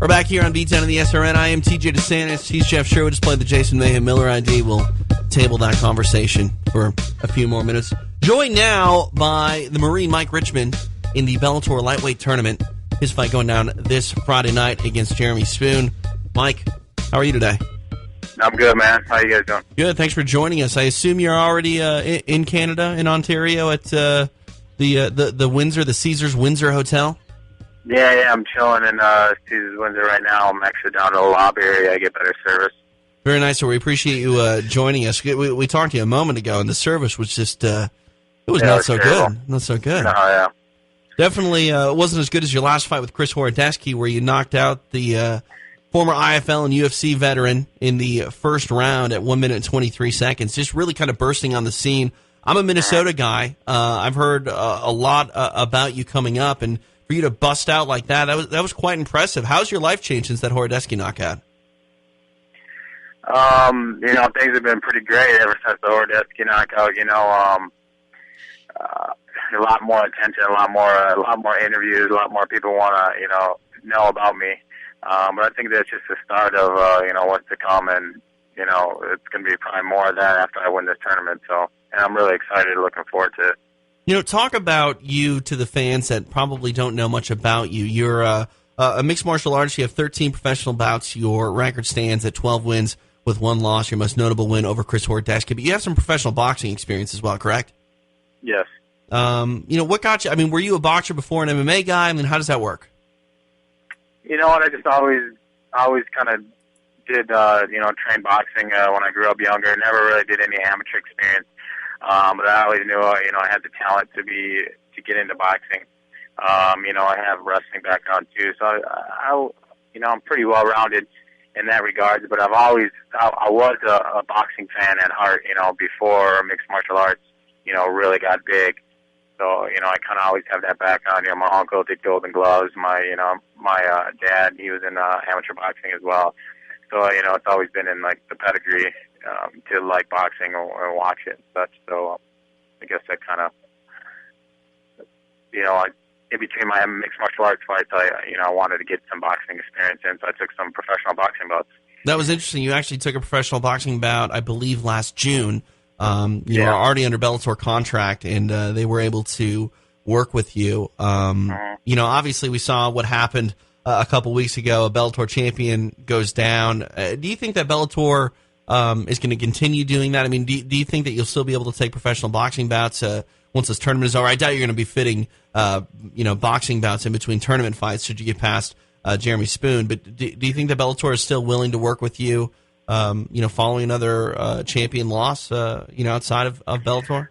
We're back here on Beatdown of the SRN. I am TJ DeSantis. He's Jeff Sherwood. Just played the Jason Mayhem Miller ID. We'll table that conversation for a few more minutes. Joined now by the Marine Mike Richman in the Bellator lightweight tournament. His fight going down this Friday night against Jeremy Spoon. Mike, how are you today? I'm good, man. How you guys doing? Good. Thanks for joining us. I assume you're already in Canada, in Ontario, at the Windsor, the Caesars Windsor Hotel. Yeah, I'm chilling in Caesars Windsor right now. I'm actually down in the lobby area. I get better service. Very nice. So we appreciate you joining us. We talked to you a moment ago, and the service was just it was not so terrible. Good. Not so good. Oh, yeah. Definitely wasn't as good as your last fight with Chris Horodecki, where you knocked out the former IFL and UFC veteran in the first round at 1 minute and 23 seconds. Just really kind of bursting on the scene. I'm a Minnesota guy. I've heard a lot about you coming up, and for you to bust out like that was quite impressive. How's your life changed since that Horodecki knockout? Things have been pretty great ever since the Horodecki knockout. A lot more attention, a lot more interviews, a lot more people want to, know about me. But I think that's just the start of, what's to come, and, it's going to be probably more of that after I win this tournament. So, and I'm really excited, looking forward to it. Talk about you to the fans that probably don't know much about you. You're a mixed martial artist. You have 13 professional bouts. Your record stands at 12 wins with 1 loss. Your most notable win over Chris Horodecki. But you have some professional boxing experience as well, correct? Yes. What got you? I mean, were you a boxer before, an MMA guy? I mean, how does that work? You know what? I just always kind of did, train boxing when I grew up younger. Never really did any amateur experience. But I always knew, I had the talent to get into boxing. I have wrestling background too, so I'm pretty well rounded in that regard. But I was a boxing fan at heart, before mixed martial arts, really got big. So, I kind of always have that background. My uncle did Golden Gloves. My dad, he was in amateur boxing as well. So, it's always been in like the pedigree to like boxing or watch it and such. So I guess that kind of, in between my mixed martial arts fights, I wanted to get some boxing experience in, so I took some professional boxing bouts. That was interesting. You actually took a professional boxing bout, I believe, last June. You were already under Bellator contract, and they were able to work with you. Obviously we saw what happened a couple weeks ago. A Bellator champion goes down. Do you think that Bellator is going to continue doing that? I mean, do you think that you'll still be able to take professional boxing bouts once this tournament is over? I doubt you're going to be fitting, boxing bouts in between tournament fights should you get past Jeremy Spoon. But do you think that Bellator is still willing to work with you, following another champion loss, outside of Bellator?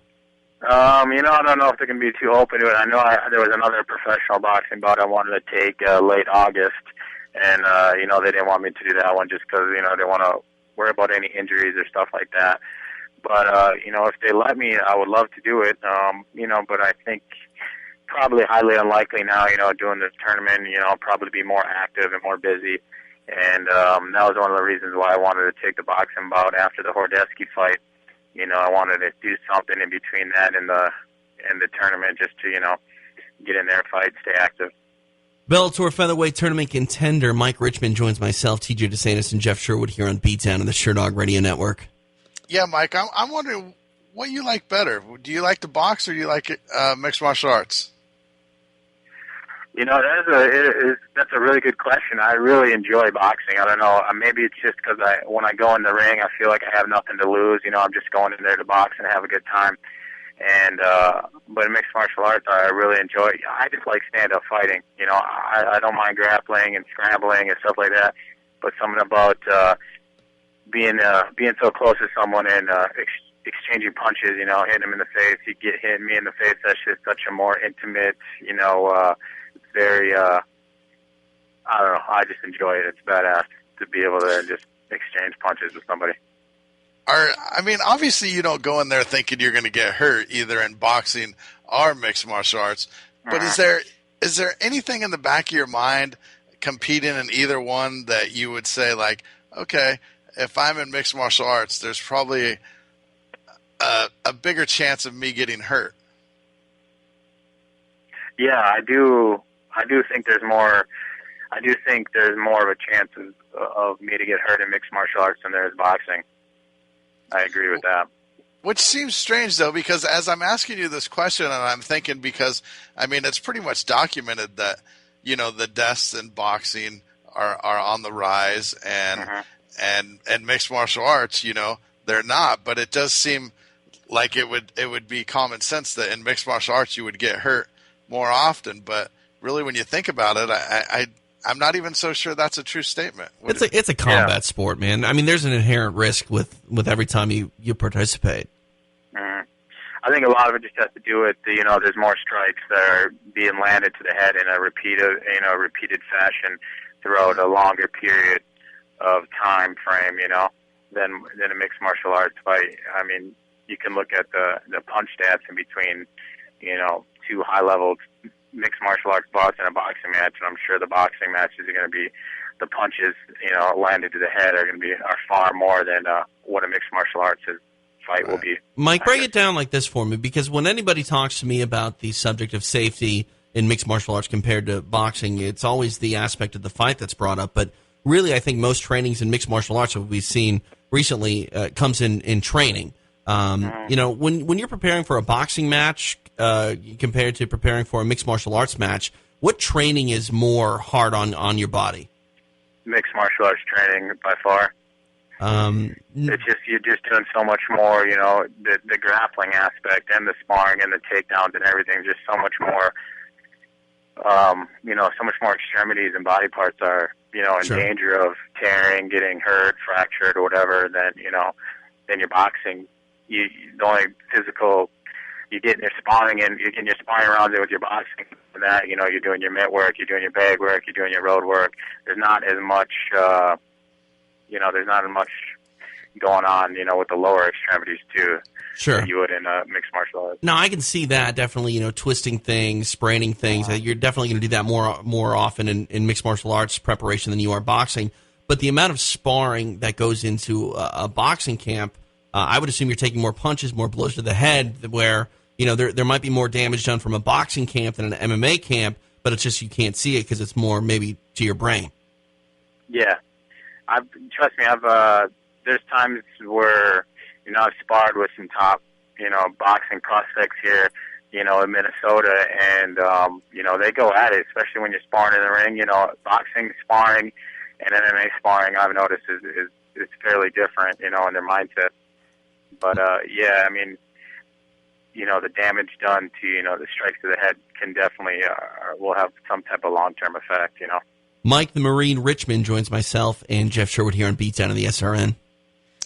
I don't know if they're going to be too open to it. I know there was another professional boxing bout I wanted to take late August, and, they didn't want me to do that one just because, they want to worry about any injuries or stuff like that. But, if they let me, I would love to do it, but I think probably highly unlikely now, doing this tournament, I'll probably be more active and more busy. And that was one of the reasons why I wanted to take the boxing bout after the Horodecki fight. I wanted to do something in between that and the tournament just to, get in there, fight, stay active. Bellator featherweight tournament contender Mike Richman joins myself, TJ DeSantis, and Jeff Sherwood here on Beatdown on the Sherdog Radio Network. Yeah, Mike, I'm wondering what you like better. Do you like to box or do you like mixed martial arts? That's a really good question. I really enjoy boxing. I don't know. Maybe it's just because when I go in the ring, I feel like I have nothing to lose. I'm just going in there to box and have a good time. And but in mixed martial arts, I really enjoy it. I just like stand-up fighting. I don't mind grappling and scrambling and stuff like that. But something about being so close to someone and exchanging punches, hitting them in the face. You get hit me in the face. That's just such a more intimate, very, I don't know, I just enjoy it. It's badass to be able to just exchange punches with somebody. Obviously you don't go in there thinking you're going to get hurt either in boxing or mixed martial arts, but is there anything in the back of your mind competing in either one that you would say like, okay, if I'm in mixed martial arts, there's probably a bigger chance of me getting hurt? Yeah, I do think there's more I do think there's more of a chance of me to get hurt in mixed martial arts than there is boxing. I agree with that. Which seems strange, though, because as I'm asking you this question, and I'm thinking, because, I mean, it's pretty much documented that, you know, the deaths in boxing are on the rise, and mixed martial arts, you know, they're not. But it does seem like it would be common sense that in mixed martial arts you would get hurt more often. But really, when you think about it, I'm not even so sure that's a true statement. It's a combat sport, man. I mean, there's an inherent risk with every time you participate. I think a lot of it just has to do with there's more strikes that are being landed to the head in a repeated fashion throughout a longer period of time frame, than a mixed martial arts fight. I mean, you can look at the punch stats in between, two high level mixed martial arts bouts in a boxing match, and I'm sure the boxing matches are going to be the punches, landed to the head are far more than what a mixed martial arts fight will be. Mike, break it down like this for me, because when anybody talks to me about the subject of safety in mixed martial arts compared to boxing, it's always the aspect of the fight that's brought up. But really, I think most trainings in mixed martial arts that we've seen recently comes in training. When you're preparing for a boxing match compared to preparing for a mixed martial arts match, what training is more hard on your body? Mixed martial arts training by far. It's just you're just doing so much more. The grappling aspect and the sparring and the takedowns and everything. Just so much more. So much more extremities and body parts are in danger of tearing, getting hurt, fractured, or whatever. Than your boxing. The only physical you get in your sparring and in your sparring rounds with your boxing, and that you're doing your mitt work, you're doing your bag work, you're doing your road work. There's not as much going on with the lower extremities too. Sure. Than you would in mixed martial arts. No, I can see that definitely. Twisting things, spraining things. You're definitely going to do that more often in mixed martial arts preparation than you are boxing. But the amount of sparring that goes into a boxing camp, I would assume you're taking more punches, more blows to the head, where there might be more damage done from a boxing camp than an MMA camp, but it's just you can't see it because it's more maybe to your brain. Yeah, trust me. There's times where I've sparred with some top boxing prospects here, in Minnesota, and they go at it, especially when you're sparring in the ring. Boxing sparring and MMA sparring, I've noticed is fairly different, in their mindset. But I mean, the damage done to the strikes to the head can definitely will have some type of long-term effect. Mike the Marine Richman joins myself and Jeff Sherwood here on Beatdown on the SRN.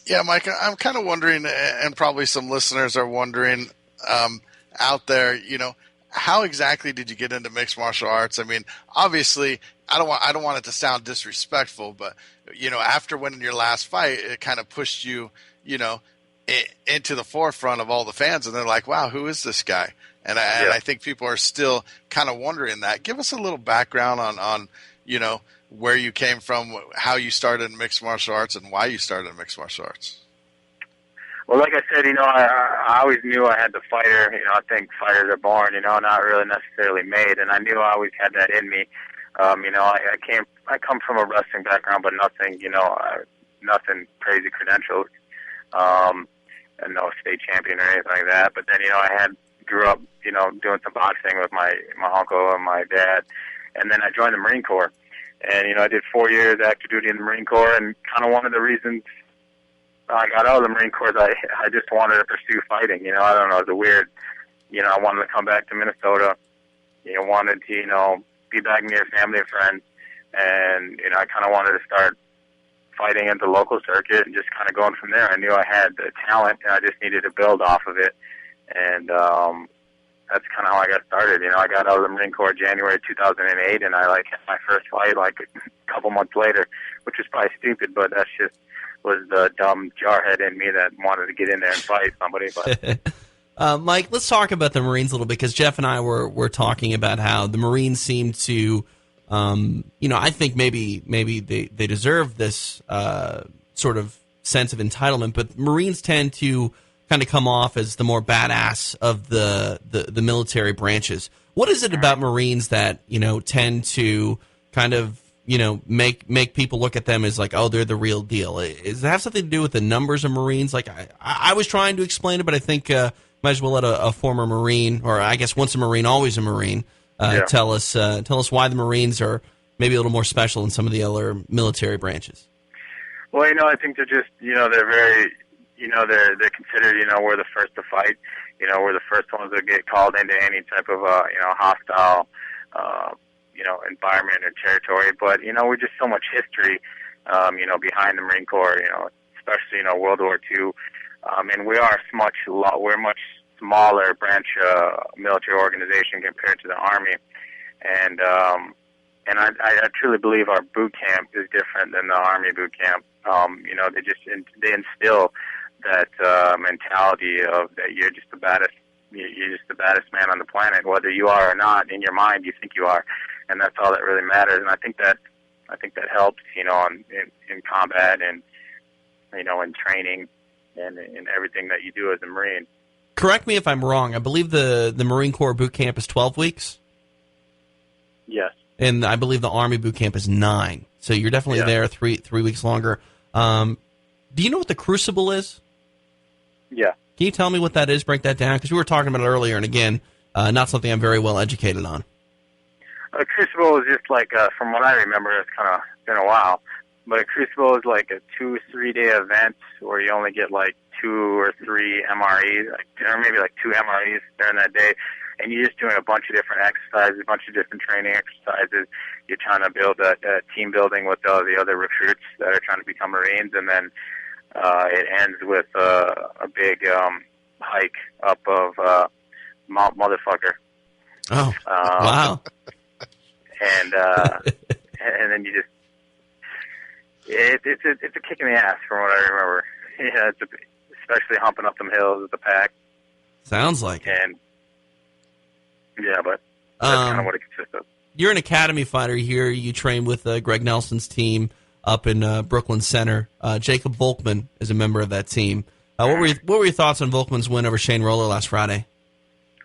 Yeah, Mike, I'm kind of wondering, and probably some listeners are wondering out there, how exactly did you get into mixed martial arts? I mean, obviously, I don't want it to sound disrespectful, but after winning your last fight, it kind of pushed you, into the forefront of all the fans, and they're like, "Wow, who is this guy?" And I think people are still kind of wondering that. Give us a little background on where you came from, how you started in mixed martial arts, and why you started in mixed martial arts. Well, like I said, I always knew I had the fighter. I think fighters are born, not really necessarily made, and I knew I always had that in me. I come from a wrestling background, but nothing, nothing crazy credentials, and no state champion or anything like that. But then, I grew up, doing some boxing with my uncle and my dad, and then I joined the Marine Corps. And, I did 4 years active duty in the Marine Corps, and kind of one of the reasons I got out of the Marine Corps is I just wanted to pursue fighting. I don't know, it was a weird, I wanted to come back to Minnesota, wanted to, be back near family and friends, and, I kind of wanted to start fighting at the local circuit and just kind of going from there. I knew I had the talent, and I just needed to build off of it, and that's kind of how I got started. I got out of the Marine Corps January 2008, and I had my first fight a couple months later, which was probably stupid, but that's just was the dumb jarhead in me that wanted to get in there and fight somebody. But Mike, let's talk about the Marines a little bit, because Jeff and I were talking about how the Marines seem to, I think maybe they deserve this sort of sense of entitlement, but Marines tend to kind of come off as the more badass of the military branches. What is it about Marines that tend to kind of make people look at them as like, oh, they're the real deal? Does that have something to do with the numbers of Marines? Like I was trying to explain it, but I think might as well let a former Marine, or I guess once a Marine, always a Marine, tell us why the Marines are maybe a little more special than some of the other military branches. Well, I think they're just, they're very, they're considered, we're the first to fight. We're the first ones that get called into any type of, hostile, environment or territory. But, we're just so much history, behind the Marine Corps, especially, World War II. And we're a much smaller branch, military organization compared to the Army. And I truly believe our boot camp is different than the Army boot camp. They instill that mentality of that you're just the baddest man on the planet, whether you are or not. In your mind, you think you are, and that's all that really matters. And I think that helps, in combat and in training and in everything that you do as a Marine. Correct me if I'm wrong. I believe the Marine Corps boot camp is 12 weeks. Yes. And I believe the Army boot camp is 9. So you're definitely there 3 weeks longer. Do you know what the Crucible is? Yeah. Can you tell me what that is? Break that down, because we were talking about it earlier, and again, not something I'm very well educated on. A Crucible is just like, from what I remember, it's kind of been a while, but a Crucible is like a 2-3 day event where you only get like 2 or 3 MREs, or maybe like 2 MREs during that day, and you're just doing a bunch of different exercises, a bunch of different training exercises. You're trying to build a team building with all the other recruits that are trying to become Marines, and then it ends with a big hike up of Mount Motherfucker. Oh, wow. And then you just it's a kick in the ass from what I remember. Yeah, especially humping up them hills with the pack. Sounds like it. And yeah, but that's kind of what it consists of. You're an academy fighter here. You train with Greg Nelson's team up in Brooklyn Center. Jacob Volkman is a member of that team. What were your thoughts on Volkman's win over Shane Roller last Friday?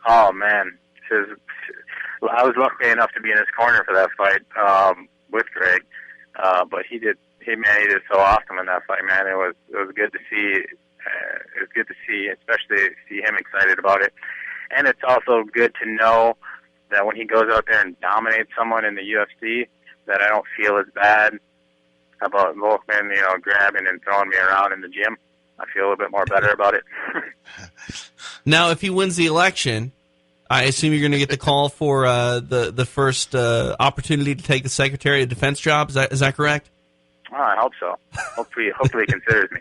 Oh man, I was lucky enough to be in his corner for that fight with Greg, but he did so awesome in that fight, man. It was good to see. It was good to see, especially see him excited about it, and it's also good to know that when he goes out there and dominates someone in the UFC, that I don't feel as bad about Volkman, grabbing and throwing me around in the gym. I feel a little bit more better about it. Now, if he wins the election, I assume you're going to get the call for the first opportunity to take the Secretary of Defense job. Is that correct? Oh, I hope so. Hopefully he considers me.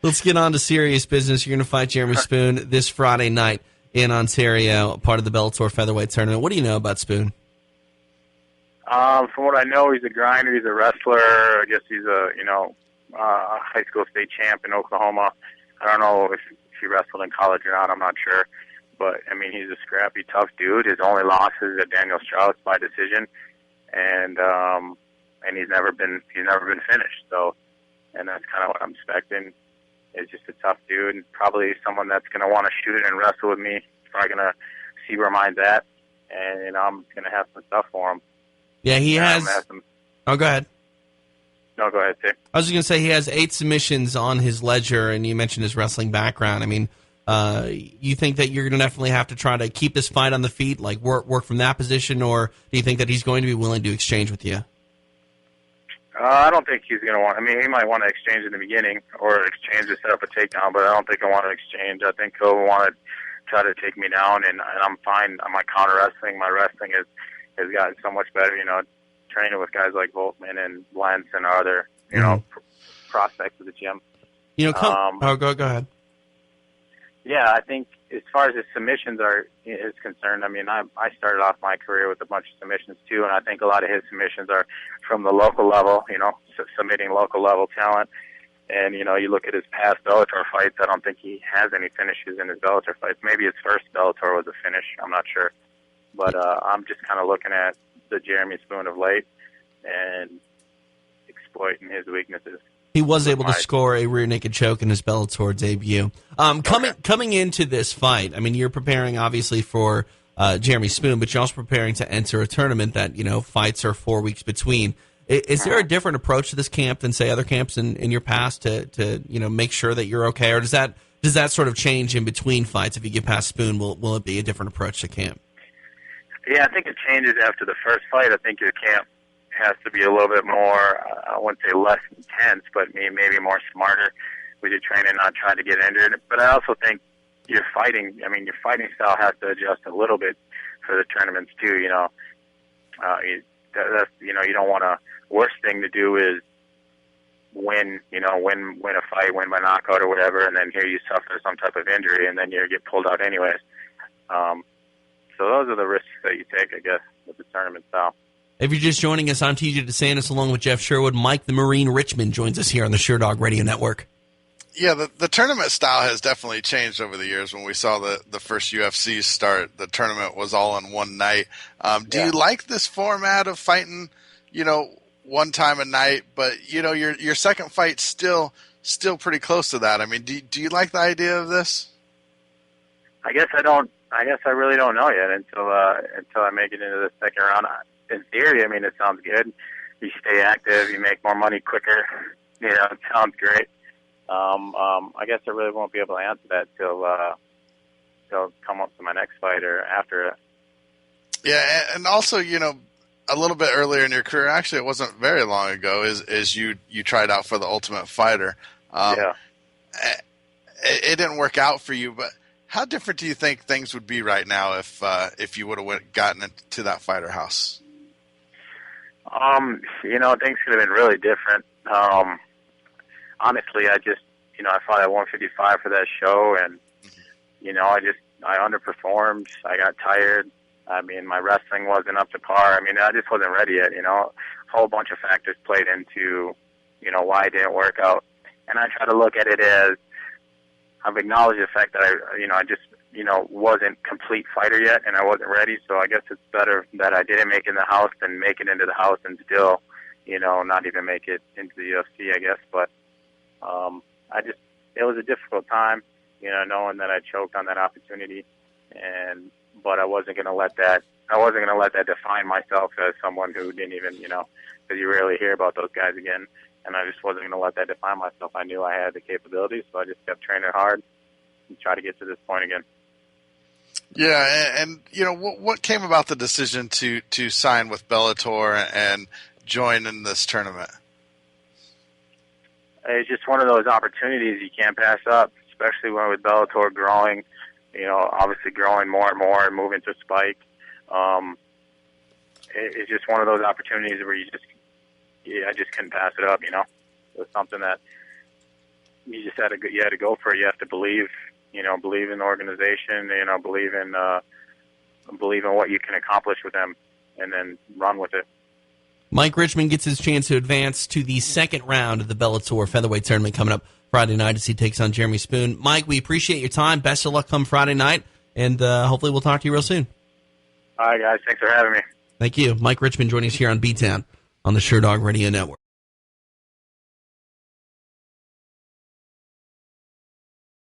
Let's get on to serious business. You're going to fight Jeremy Spoon this Friday night in Ontario, part of the Bellator featherweight tournament. What do you know about Spoon? From what I know, he's a grinder. He's a wrestler. I guess he's a high school state champ in Oklahoma. I don't know if he wrestled in college or not. I'm not sure. But I mean, he's a scrappy, tough dude. His only loss is at Daniel Strauss by decision, and he's never been finished. So, and that's kind of what I'm expecting. Is just a tough dude, and probably someone that's going to want to shoot it and wrestle with me. He's probably going to see where mine's at, and I'm going to have some stuff for him. Yeah, he has. Oh, go ahead. No, go ahead, Tim. I was just going to say he has 8 submissions on his ledger, and you mentioned his wrestling background. I mean, you think that you're going to definitely have to try to keep this fight on the feet, like work from that position, or do you think that he's going to be willing to exchange with you? I don't think he's going to want. I mean, he might want to exchange in the beginning or exchange to set up a takedown, but I don't think he'll want to exchange. I think he'll want to try to take me down, and I'm fine. My counter wrestling, my wrestling has gotten so much better. Training with guys like Volkman and Lentz and other prospects of the gym. Go ahead. Yeah, I think as far as his submissions is concerned, I mean, I started off my career with a bunch of submissions too, and I think a lot of his submissions are from the local level, submitting local level talent. And, you look at his past Bellator fights, I don't think he has any finishes in his Bellator fights. Maybe his first Bellator was a finish, I'm not sure. But I'm just kind of looking at the Jeremy Spoon of late and exploiting his weaknesses. He was able to score a rear naked choke in his Bellator debut. Coming into this fight, I mean, you're preparing obviously for Jeremy Spoon, but you're also preparing to enter a tournament that fights are 4 weeks between. Is there a different approach to this camp than, say, other camps in your past to make sure that you're okay, or does that sort of change in between fights? If you get past Spoon, will it be a different approach to camp? Yeah, I think it changes after the first fight. I think your camp has to be a little bit more, I wouldn't say less intense, but maybe more smarter with your training, not trying to get injured. But I also think your fighting style has to adjust a little bit for the tournaments too. You don't want to. Worst thing to do is win a fight, win by knockout or whatever, and then here you suffer some type of injury, and then you get pulled out anyways. So those are the risks that you take, I guess, with the tournament style. If you're just joining us, I'm TJ DeSantis along with Jeff Sherwood. Mike the Marine Richman joins us here on the Sherdog Radio Network. Yeah, the tournament style has definitely changed over the years. When we saw the first UFC start, the tournament was all in one night. Do you like this format of fighting, one time a night, but your second fight's still pretty close to that? I mean, do you like the idea of this? I guess I don't. I guess I really don't know yet until I make it into the second round. In theory, I mean, it sounds good. You stay active, you make more money quicker. It sounds great. I guess I really won't be able to answer that till come up to my next fight or after it. Yeah, and also, a little bit earlier in your career, actually, it wasn't very long ago, is you tried out for the Ultimate Fighter. Yeah. It didn't work out for you, but how different do you think things would be right now if you would have gotten into that fighter house? Things could have been really different. Honestly, I fought at 155 for that show, and I underperformed. I got tired. I mean, my wrestling wasn't up to par. I mean, I just wasn't ready yet. A whole bunch of factors played into why it didn't work out. And I try to look at it as I've acknowledged the fact that I just wasn't complete fighter yet, and I wasn't ready. So I guess it's better that I didn't make it in the house than make it into the house and still, not even make it into the UFC, I guess. But it was a difficult time, knowing that I choked on that opportunity, but I wasn't going to let that define myself as someone who didn't even, because you rarely hear about those guys again. And I just wasn't going to let that define myself. I knew I had the capabilities, so I just kept training hard and try to get to this point again. Yeah, and what came about the decision to sign with Bellator and join in this tournament? It's just one of those opportunities you can't pass up, especially when with Bellator growing, obviously growing more and more and moving to Spike. It's just one of those opportunities where I just couldn't pass it up. It was something that you just had to go for it. You have to believe in the organization, believe in what you can accomplish with them, and then run with it. Mike Richman gets his chance to advance to the second round of the Bellator featherweight tournament coming up Friday night as he takes on Jeremy Spoon. Mike, we appreciate your time. Best of luck come Friday night, and hopefully we'll talk to you real soon. All right, guys. Thanks for having me. Thank you. Mike Richman joining us here on B-Town on the Sherdog Radio Network.